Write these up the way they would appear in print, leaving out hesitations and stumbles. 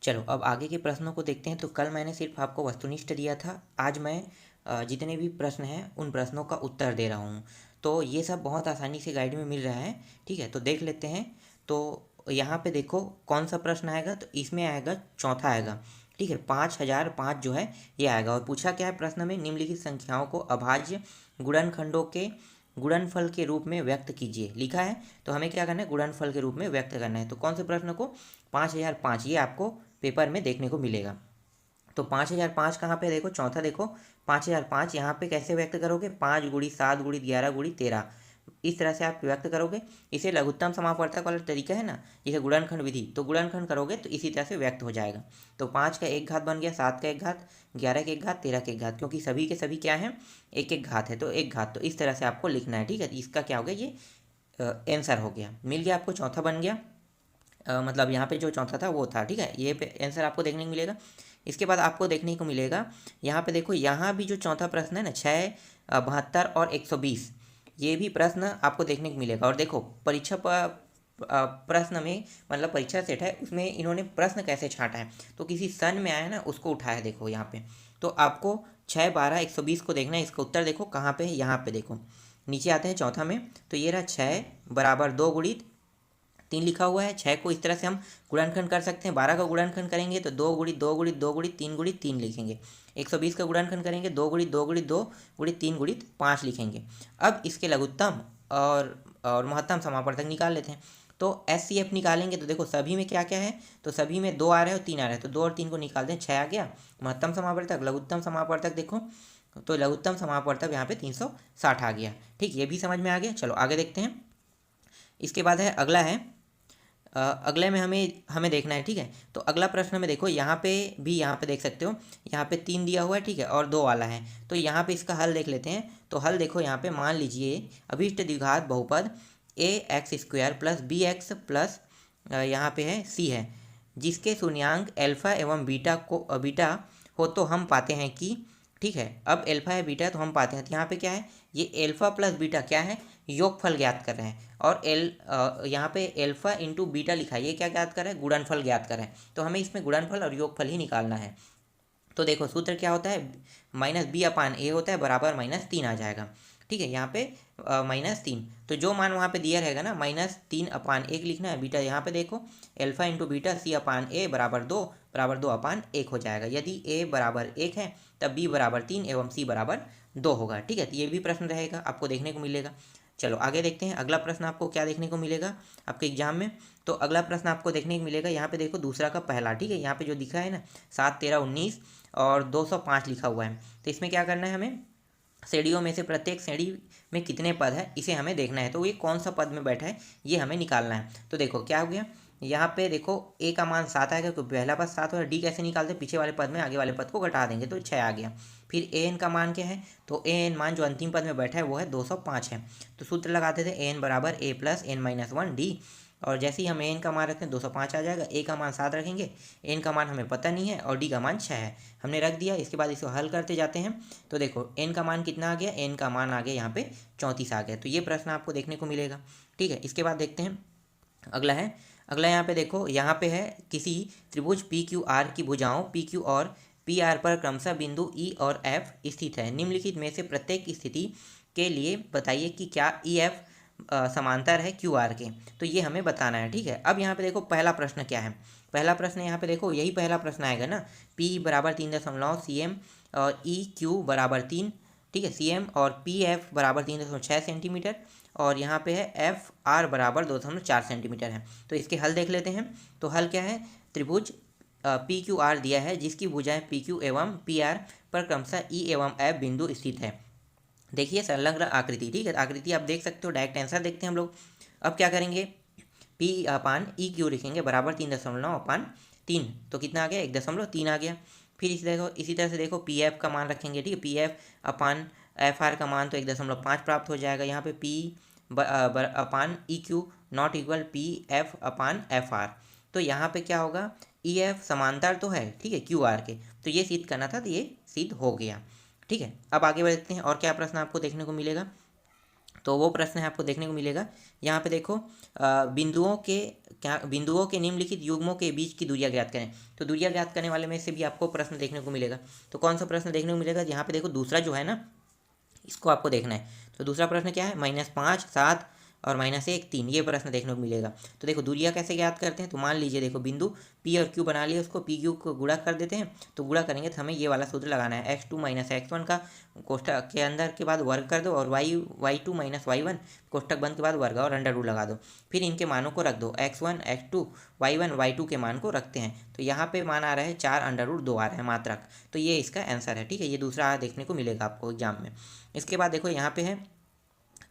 चलो अब आगे के प्रश्नों को देखते हैं। तो कल मैंने सिर्फ आपको वस्तुनिष्ठ दिया था, आज मैं जितने भी प्रश्न हैं उन प्रश्नों का उत्तर दे रहा हूँ। तो ये सब बहुत आसानी से गाइड में मिल रहा है, ठीक है। तो देख लेते हैं। तो यहाँ पे देखो कौन सा प्रश्न आएगा, तो इसमें आएगा चौथा आएगा, ठीक है। 5005 जो है ये आएगा। और पूछा क्या है प्रश्न में, निम्नलिखित संख्याओं को अभाज्य गुणनखंडों के गुणनफल के रूप में व्यक्त कीजिए, लिखा है। तो हमें क्या करना है, गुणनफल के रूप में व्यक्त करना है। तो कौन से प्रश्न को, 5005, ये आपको पेपर में देखने को मिलेगा। तो 5005 कहाँ पे, देखो चौथा देखो, 5005 यहाँ पे कैसे व्यक्त करोगे, 5 × 7 × 11 × 13, इस तरह से आप व्यक्त करोगे। इसे लघुत्तम समापवर्तक वाला तरीका है ना, जैसे गुणनखंड विधि, तो गुणनखंड करोगे तो इसी तरह से व्यक्त हो जाएगा। तो 5 का एक घात बन गया, 7 का एक घात, 11 का एक घात, 13 का एक घात, क्योंकि सभी के सभी क्या है, एक एक घात है, तो एक घात। तो इस तरह से आपको लिखना है, ठीक है। इसका क्या हो गया, ये आंसर हो गया, मिल गया आपको, चौथा बन गया। मतलब यहाँ पे जो चौथा था वो था, ठीक है। ये पे आंसर आपको देखने को मिलेगा। इसके बाद आपको देखने को मिलेगा यहाँ पे देखो, यहाँ भी जो चौथा प्रश्न है ना, 6, 72 और 120, ये भी प्रश्न आपको देखने को मिलेगा। और देखो परीक्षा प्रश्न में, मतलब परीक्षा सेट है उसमें इन्होंने प्रश्न कैसे छांटा है, तो किसी सन में आया ना उसको उठाया है, देखो यहाँ पे। तो आपको 6, 12, 120 को देखना है। इसका उत्तर देखो कहाँ पे है, यहाँ पे देखो, नीचे आते हैं चौथा में। तो ये रहा 6 बराबर 2 गुणित 3 लिखा हुआ है। 6 को इस तरह से हम गुणनखंड कर सकते हैं, 12 का गुणनखंड करेंगे तो 2 गुणित 2 गुणित 2 गुणित 3 गुणित 3 लिखेंगे। 120 का गुणनखंड करेंगे 2 गुणित 2 गुणित 2 गुणित 3 गुणित 5 लिखेंगे। अब इसके लघुत्तम और महत्तम समापवर्तक निकाल लेते हैं। तो SCF निकालेंगे तो देखो सभी में क्या क्या है, तो सभी में 2 आ रहे हैं और 3 आ रहे हैं, तो 2 और 3 को निकाल दें, 6 आ गया। महत्तम समापवर्तक, लघुत्तम समापवर्तक देखो, तो लघुत्तम समापवर्तक यहाँ पे 360 आ गया, ठीक। ये भी समझ में आ गया। चलो आगे देखते हैं। इसके बाद है, अगला है, अगले में हमें देखना है, ठीक है। तो अगला प्रश्न में देखो, यहाँ पे भी, यहाँ पे देख सकते हो, यहाँ पे 3 दिया हुआ है, ठीक है, और 2 वाला है। तो यहाँ पे इसका हल देख लेते हैं। तो हल देखो, यहाँ पे मान लीजिए अभीष्ट द्विघात बहुपद ax² प्लस bx प्लस यहाँ पे है c है, जिसके शून्यांक अल्फा एवं बीटा हो, तो हम पाते हैं कि, ठीक है। अब अल्फा है बीटा है तो हम पाते हैं, तो यहाँ पे क्या है, ये अल्फा प्लस बीटा क्या है, योगफल ज्ञात कर रहे हैं। और यहाँ पे अल्फा इंटू बीटा लिखा है, ये क्या ज्ञात कर रहे हैं, गुणनफल ज्ञात कर रहे हैं। तो हमें इसमें गुणनफल और योगफल ही निकालना है। तो देखो सूत्र क्या होता है, -b/a होता है, बराबर -3 आ जाएगा, ठीक है। यहाँ पे -3, तो जो मान वहाँ पे दिया रहेगा ना, -3/1 लिखना है। बीटा यहाँ पे देखो, अल्फा इंटू बीटा c/a बराबर 2 हो जाएगा। यदि a बराबर 1 है तब b बराबर 3 एवं c बराबर 2 होगा, ठीक है। तो ये भी प्रश्न रहेगा, आपको देखने को मिलेगा। चलो आगे देखते हैं, अगला प्रश्न आपको क्या देखने को मिलेगा आपके एग्जाम में। तो अगला प्रश्न आपको देखने को मिलेगा, यहाँ पे देखो दूसरा का पहला, ठीक है। यहाँ पे जो दिखा है ना, 7, 13, 19 और 205 लिखा हुआ है। तो इसमें क्या करना है, हमें श्रेणियों में से प्रत्येक श्रेणी में कितने पद है इसे हमें देखना है। तो ये कौन सा पद में बैठा है ये हमें निकालना है। तो देखो क्या हो गया, यहाँ पे देखो a का मान 7 आएगा, क्योंकि पहला पद 7 और d कैसे निकालते हैं, पीछे वाले पद में आगे वाले पद को घटा देंगे, तो 6 आ गया। फिर an का मान क्या है, तो an मान जो अंतिम पद में बैठा है वो है 205 है। तो सूत्र लगाते थे an बराबर a प्लस n-1d, और जैसे ही हम an का मान रखते हैं 205 आ जाएगा। a का मान 7 रखेंगे, n का मान हमें पता नहीं है, और d का मान 6 है, हमने रख दिया। इसके बाद इसको हल करते जाते हैं। तो देखो n का मान कितना आ गया, n का मान आ गया यहाँ पे 34 आ गया। तो ये प्रश्न आपको देखने को मिलेगा, ठीक है। इसके बाद देखते हैं अगला है, अगला यहाँ पे देखो, यहाँ पे है किसी त्रिभुज PQR की भुजाओं PQ और PR पर क्रमशः बिंदु E और F स्थित है। निम्नलिखित में से प्रत्येक स्थिति के लिए बताइए कि क्या EF समांतर है QR के। तो ये हमें बताना है, ठीक है। अब यहाँ पे देखो पहला प्रश्न क्या है, पहला प्रश्न यहाँ पे देखो, यही पहला प्रश्न आएगा ना, P बराबर 3.0 cm और EQ बराबर 3, ठीक है, cm, और PF बराबर 3.6 सेंटीमीटर, और यहाँ पे है FR बराबर 2.4 सेंटीमीटर है। तो इसके हल देख लेते हैं। तो हल क्या है, त्रिभुज PQR दिया है जिसकी भुजाएं PQ एवं PR पर क्रमशः E एवं F बिंदु स्थित है। देखिए संलग्न आकृति, ठीक है, आकृति आप देख सकते हो। डायरेक्ट आंसर देखते हैं हम लोग। अब क्या करेंगे, P/EQ लिखेंगे, बराबर 3.3, तो कितना आ गया, 1.3 आ गया। फिर इसी तरह से देखो PF का मान रखेंगे, ठीक है, PF/FR का मान तो 1.5 प्राप्त हो जाएगा। यहाँ पे P/EQ नॉट इक्वल PF/FR, तो यहाँ पे क्या होगा, EF समांतर तो है, ठीक है, QR के, तो ये सिद्ध करना था, तो ये सिद्ध हो गया, ठीक है। अब आगे बढ़ते हैं, और क्या प्रश्न आपको देखने को मिलेगा। तो वो प्रश्न है आपको देखने को मिलेगा। यहाँ पे देखो बिंदुओं के निम्नलिखित युग्मों के बीच की दूरियां ज्ञात करें। तो दूरियां ज्ञात करने वाले में से भी आपको प्रश्न देखने को मिलेगा। तो कौन सा प्रश्न देखने को मिलेगा? यहाँ पे देखो दूसरा जो है ना, इसको आपको देखना है। तो दूसरा प्रश्न क्या है? -5, 7 और -1, 3, ये प्रश्न देखने को मिलेगा। तो देखो दूरियां कैसे ज्ञात करते हैं। तो मान लीजिए देखो बिंदु P और Q बना लिया, उसको PQ को गुणा कर देते हैं। तो गुणा करेंगे तो हमें ये वाला सूत्र लगाना है, x2 - x1 का कोष्ठक के अंदर के बाद वर्ग कर दो, और y2 - y1 कोष्ठक बंद के बाद वर्ग और अंडर रूट लगा दो। फिर इनके मानों को रख दो, x1 x2 y1 y2 के मान को रखते हैं। तो यहाँ पे मान आ रहा है 4√2 आ रहा है मात्रक। तो ये इसका आंसर है, ठीक है। ये दूसरा देखने को मिलेगा आपको एग्जाम में। इसके बाद देखो यहाँ पे है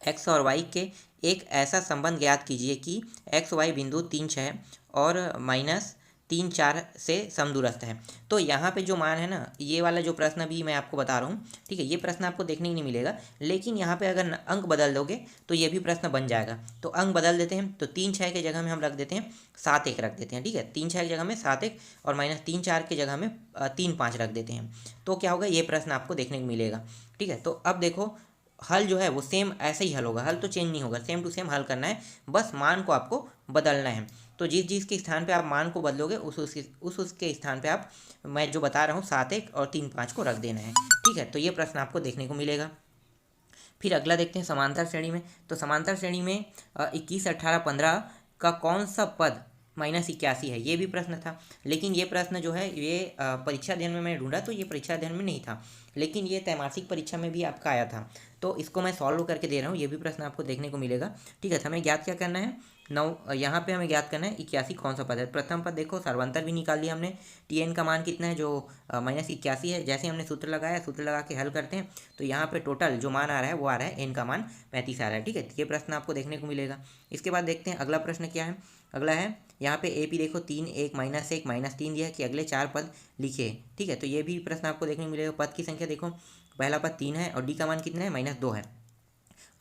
x और y के एक ऐसा संबंध ज्ञात कीजिए कि x y बिंदु 3, 6 और -3, 4 से समदूरस्थ है। तो यहाँ पे जो मान है ना, ये वाला जो प्रश्न भी मैं आपको बता रहा हूँ, ठीक है, ये प्रश्न आपको देखने को नहीं मिलेगा, लेकिन यहाँ पे अगर अंक बदल दोगे तो ये भी प्रश्न बन जाएगा। तो अंक बदल देते हैं। तो 3, 6 के जगह में हम रख देते हैं 7, 1 रख देते हैं, ठीक है। 3, 6 की जगह में 7, 1 और -3, 4 की जगह में 3, 5 रख देते हैं। तो क्या होगा? ये प्रश्न आपको देखने को मिलेगा, ठीक है। तो अब देखो हल जो है वो सेम ऐसे ही हल होगा, हल तो चेंज नहीं होगा, सेम टू सेम हल करना है, बस मान को आपको बदलना है। तो जिस के स्थान पे आप मान को बदलोगे उसके स्थान पे आप, मैं जो बता रहा हूँ, 7, 1 और 3, 5 को रख देना है, ठीक है। तो ये प्रश्न आपको देखने को मिलेगा। फिर अगला देखते हैं समांतर श्रेणी में। तो समांतर श्रेणी में 21, 18, 15 का कौन सा पद -81 है, ये भी प्रश्न था। लेकिन ये प्रश्न जो है ये परीक्षा अध्ययन में मैं ढूंढा तो ये परीक्षा अध्ययन में नहीं था, लेकिन ये त्रैमासिक परीक्षा में भी आपका आया था। तो इसको मैं सॉल्व करके दे रहा हूँ, ये भी प्रश्न आपको देखने को मिलेगा, ठीक है। तो हमें ज्ञात क्या करना है? यहाँ पे हमें ज्ञात करना है 81 कौन सा पद है। प्रथम पद देखो, सर्वांतर भी निकाल लिया हमने। Tn का मान कितना है? जो -81 है। जैसे हमने सूत्र लगाया, सूत्र लगा के हल करते हैं तो यहाँ पे टोटल जो मान आ रहा है वो आ रहा है n का मान 35 आ रहा है, ठीक है। ये प्रश्न आपको देखने को मिलेगा। इसके बाद देखते हैं अगला प्रश्न क्या है। अगला है यहाँ पे AP देखो 3, 1, -1, -3 दिया है कि अगले 4 पद लिखे, ठीक है। तो ये भी प्रश्न आपको देखने को मिलेगा। पद की संख्या देखो, पहला पद 3 है और D का मान कितना है? -2 है।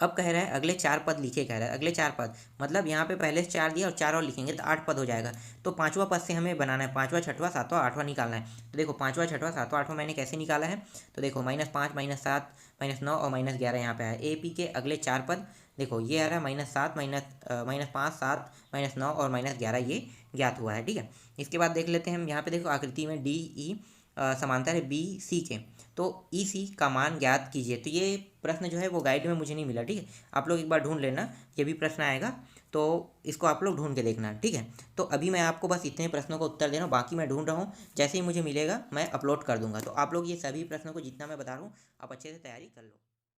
अब कह रहा है अगले 4 पद लिखे, कह रहा है अगले 4 पद, मतलब यहाँ पे पहले से 4 दिया और 4 और लिखेंगे तो 8 पद हो जाएगा। तो 5वां पद से हमें बनाना है, 5वां, 6वां, 7वां, 8वां निकालना है। तो देखो 5वां, 6वां, 7वां, 8वां मैंने कैसे निकाला है। तो देखो -5, -7, -9 और -11 यहाँ पे है। AP के अगले 4 पद देखो, ये आ रहा है -7, -5, 7, -9 और -11, ये ज्ञात हुआ है, ठीक है। इसके बाद देख लेते हैं हम यहाँ पे देखो आकृति में DE समांतर है BC के, तो EC का मान ज्ञात कीजिए। तो ये प्रश्न जो है वो गाइड में मुझे नहीं मिला, ठीक है। आप लोग एक बार ढूंढ लेना, ये भी प्रश्न आएगा तो इसको आप लोग ढूंढ के देखना, ठीक है। तो अभी मैं आपको बस इतने प्रश्नों का उत्तर दे रहा हूँ, बाकी मैं ढूंढ रहा हूँ, जैसे ही मुझे मिलेगा मैं अपलोड कर दूंगा। तो आप लोग ये सभी प्रश्नों को जितना मैं बता रहा हूँ आप अच्छे से तैयारी कर लो।